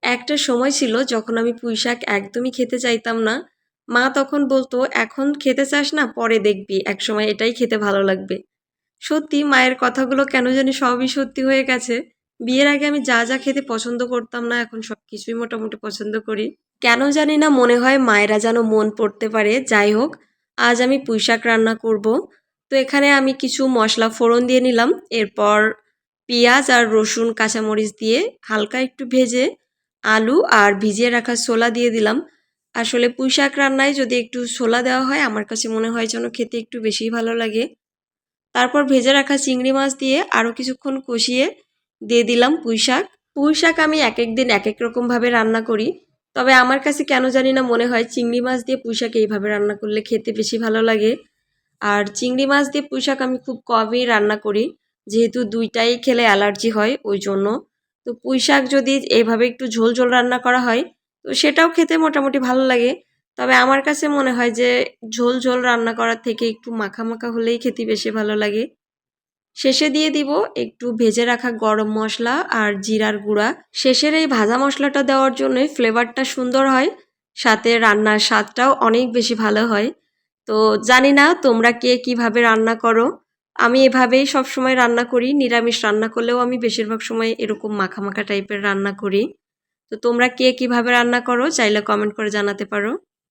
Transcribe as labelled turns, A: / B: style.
A: একটা সময় ছিল যখন আমি পুঁইশাক একদমই খেতে চাইতাম না। মা তখন বলতো, "এখন খেতে চাস না? পরে দেখবি একসময় এটাই খেতে ভালো লাগবে।" সত্যি মায়ের কথাগুলো কেন জানি সবই সত্যি হয়ে গেছে। বিয়ের আগে আমি যা, যা খেতে পছন্দ করতাম না এখন সবকিছুই মোটামুটি পছন্দ করি। কেন জানি না মনে হয় মায়েরা যেন মন পড়তে পারে। যাই হোক, আজ আমি পুঁইশাক রান্না করব। তো এখানে আমি কিছু মসলা ফোড়ন দিয়ে নিলাম। এরপর পেঁয়াজ আর রসুন, কাঁচামরিচ দিয়ে হালকা একটু ভেজে আলু আর ভিজিয়ে রাখা ছোলা দিয়ে দিলাম। আসলে পুঁইশাক রান্নায় যদি একটু ছোলা দেওয়া হয় আমার কাছে মনে হয় যেন খেতে একটু বেশিই ভালো লাগে। তারপর ভেজে রাখা চিংড়ি মাছ দিয়ে আরও কিছুক্ষণ কষিয়ে দিয়ে দিলাম পুঁইশাক। পুঁইশাক আমি একেক দিন একেক রকমভাবে রান্না করি। তবে আমার কাছে কেন জানি না মনে হয় চিংড়ি মাছ দিয়ে পুঁইশাক এইভাবে রান্না করলে খেতে বেশি ভালো লাগে। আর চিংড়ি মাছ দিয়ে পুঁইশাক আমি খুব কমই রান্না করি। যেহেতু ২ টাই খেলে অ্যালার্জি হয় ওইজন্য। তো পুঁইশাক যদি এভাবে একটু ঝোল, ঝোল রান্না করা হয় তো সেটাও খেতে মোটামুটি ভালো লাগে। তবে আমার কাছে মনে হয় যে ঝোল, ঝোল রান্না করার থেকে একটু মাখা, মাখা হলেই খেতে বেশি ভালো লাগে। শেষে দিয়ে দিব একটু ভেজে রাখা গরম মসলা আর জিরার গুঁড়া। শেষের এই ভাজা মশলাটা দেওয়ার জন্যই ফ্লেভারটা সুন্দর হয়, সাথে রান্নার স্বাদটাও অনেক বেশি ভালো হয়। তো জানি না তোমরা কে কীভাবে রান্না করো? আমি এভাবেই সবসময় রান্না করি। নিরামিষ রান্না করলেও আমি বেশিরভাগ সময় এরকম মাখা, মাখা টাইপের রান্না করি। তো তোমরা কে কীভাবে রান্না করো চাইলে কমেন্ট করে জানাতে পারো।